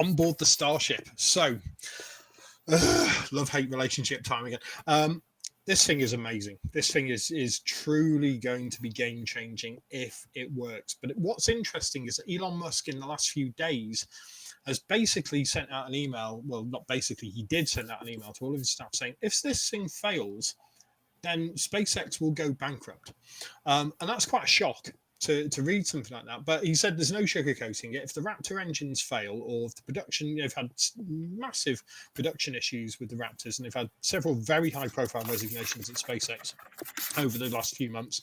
Onboard the Starship. So, love-hate relationship time again. This thing is amazing. This thing is truly going to be game-changing if it works. But what's interesting is that Elon Musk in the last few days has basically sent out an email. Well, not basically, he did send out an email to all of his staff saying, if this thing fails, then SpaceX will go bankrupt. And that's quite a shock to read something like that. But he said there's no sugarcoating it. If the Raptor engines fail, or if the production, they've had massive production issues with the Raptors, and they've had several very high profile resignations at SpaceX over the last few months.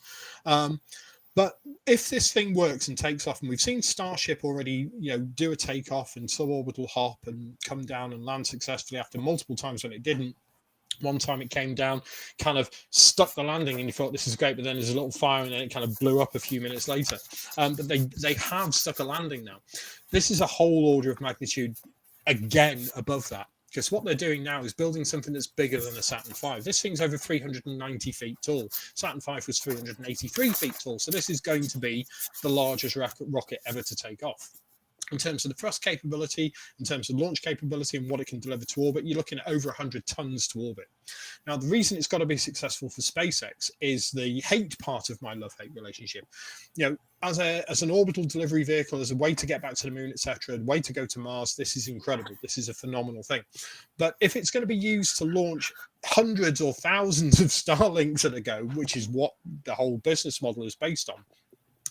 But if this thing works and takes off, and we've seen Starship already, do a takeoff and suborbital hop and come down and land successfully after multiple times when it didn't. One time it came down, kind of stuck the landing, and you thought this is great, but then there's a little fire, and then it kind of blew up a few minutes later. But they have stuck a landing now. This is a whole order of magnitude again above that, because what they're doing now is building something that's bigger than a Saturn V. This thing's over 390 feet tall. Saturn V was 383 feet tall, so this is going to be the largest rocket ever to take off. In terms of the thrust capability, in terms of launch capability and what it can deliver to orbit, you're looking at over 100 tons to orbit. Now, the reason it's got to be successful for SpaceX is the hate part of my love-hate relationship. As an orbital delivery vehicle, as a way to get back to the moon, etc., a way to go to Mars, this is incredible. This is a phenomenal thing. But if it's going to be used to launch hundreds or thousands of Starlinks at a go, which is what the whole business model is based on,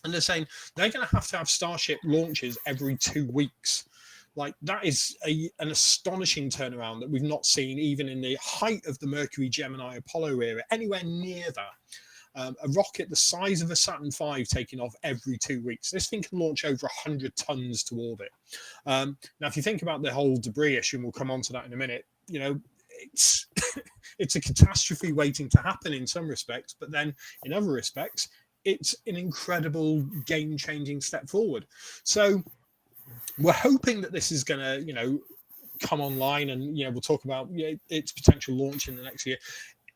and they're saying they're going to have Starship launches every 2 weeks. Like, that is an astonishing turnaround that we've not seen even in the height of the Mercury, Gemini, Apollo era, anywhere near that. A rocket the size of a Saturn V taking off every 2 weeks. This thing can launch over 100 tons to orbit. Now, if you think about the whole debris issue, and we'll come on to that in a minute, it's it's a catastrophe waiting to happen in some respects, but then in other respects, it's an incredible game-changing step forward. So we're hoping that this is going to, come online, and, we'll talk about its potential launch in the next year.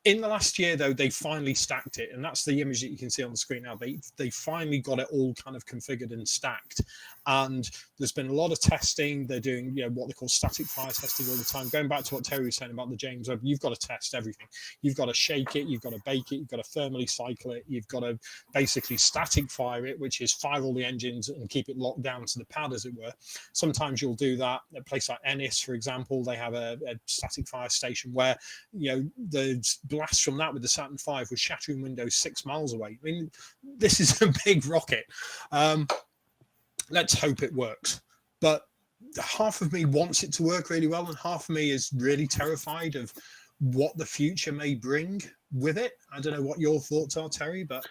In the last year, though, they finally stacked it, and that's the image that you can see on the screen now. They finally got it all kind of configured and stacked, and there's been a lot of testing. They're doing what they call static fire testing all the time. Going back to what Terry was saying about the James Webb, you've got to test everything. You've got to shake it, you've got to bake it, you've got to thermally cycle it, you've got to basically static fire it, which is fire all the engines and keep it locked down to the pad, as it were. Sometimes you'll do that at a place like Ennis, for example. They have a static fire station where the blast from that with the Saturn V was shattering windows 6 miles away. I mean, this is a big rocket. Let's hope it works. But half of me wants it to work really well, and half of me is really terrified of what the future may bring with it. I don't know what your thoughts are, Terry, but...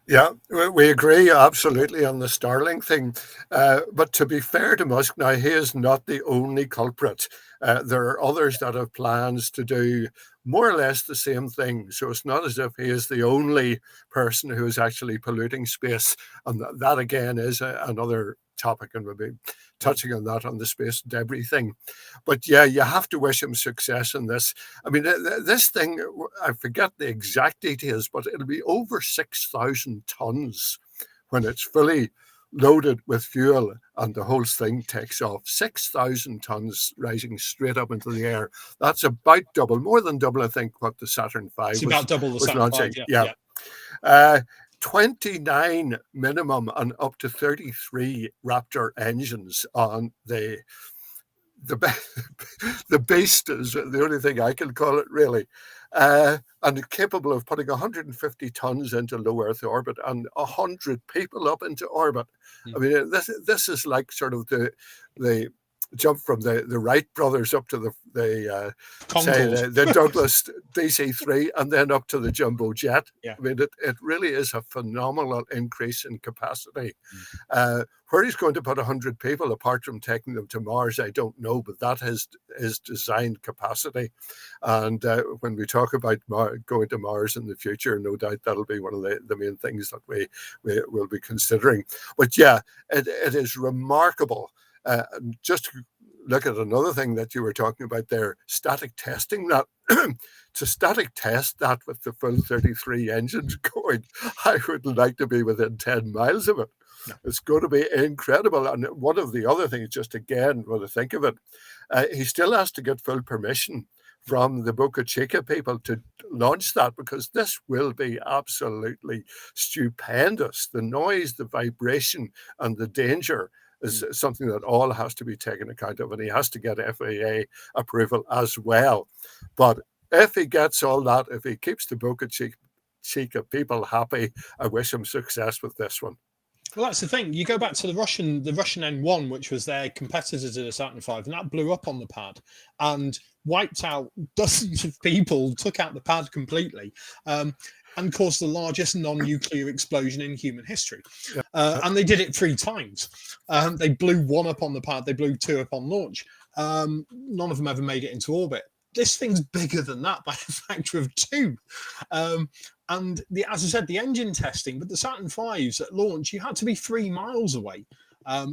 Yeah, we agree absolutely on the Starlink thing. But to be fair to Musk, now, he is not the only culprit. There are others that have plans to do more or less the same thing. So it's not as if he is the only person who is actually polluting space. And that again is another topic, and we'll be touching on that on the space debris thing. But yeah, you have to wish him success in this. I mean, this thing, I forget the exact details, but it'll be over 6,000 tons when it's fully loaded with fuel and the whole thing takes off. 6,000 tons rising straight up into the air. That's about double, more than double, I think, what the Saturn V it's about double the Saturn launching. V, yeah. 29 minimum and up to 33 Raptor engines on the beast is the only thing I can call it, really. And capable of putting 150 tons into low Earth orbit and 100 people up into orbit. I mean, this is like sort of the jump from the Wright brothers up to the Douglas DC-3 and then up to the jumbo jet. Yeah. I mean, it really is a phenomenal increase in capacity. Where he's going to put 100 people, apart from taking them to Mars, I don't know, but that is his designed capacity. And when we talk about going to Mars in the future, no doubt that'll be one of the main things that we will be considering. But yeah, it is remarkable. Just to look at another thing that you were talking about there, static testing, that to static test that with the full 33 engines going, I would like to be within 10 miles of it. No. It's going to be incredible. And one of the other things, just again, when I think of it, he still has to get full permission from the Boca Chica people to launch that, because this will be absolutely stupendous. The noise, the vibration, and the danger is something that all has to be taken account of, and he has to get FAA approval as well. But if he gets all that, if he keeps the Boca Chica people happy, I wish him success with this one. Well, that's the thing. You go back to the Russian N1, which was their competitor to the Saturn V, and that blew up on the pad and wiped out dozens of people, took out the pad completely, and caused the largest non-nuclear explosion in human history. And they did it 3 times. They blew 1 up on the pad, they blew 2 up on launch. None of them ever made it into orbit. This thing's bigger than that by a factor of 2. And as I said, the engine testing, but the Saturn V's at launch, you had to be 3 miles away.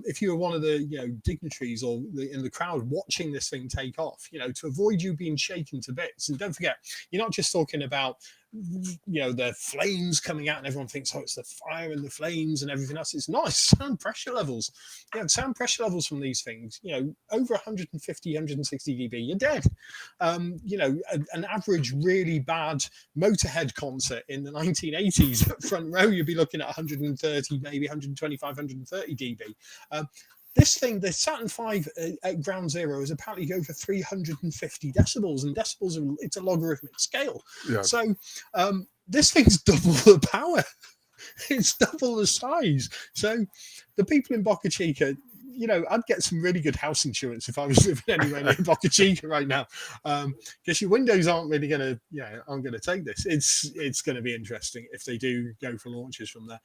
If you were one of the dignitaries or in the crowd watching this thing take off, to avoid you being shaken to bits. And don't forget, you're not just talking about the flames coming out and everyone thinks, oh, it's the fire and the flames and everything else. It's nice sound pressure levels. Sound pressure levels from these things, over 150, 160 dB, you're dead. An average really bad Motorhead concert in the 1980s at front row, you'd be looking at 130, maybe 125, 130 dB. This thing, the Saturn V at ground zero, is apparently over 350 decibels, and decibels, it's a logarithmic scale. Yeah. So this thing's double the power. It's double the size. So the people in Boca Chica, I'd get some really good house insurance if I was living anywhere near Boca Chica right now, because your windows aren't really going to, aren't going to take this. It's going to be interesting if they do go for launches from there.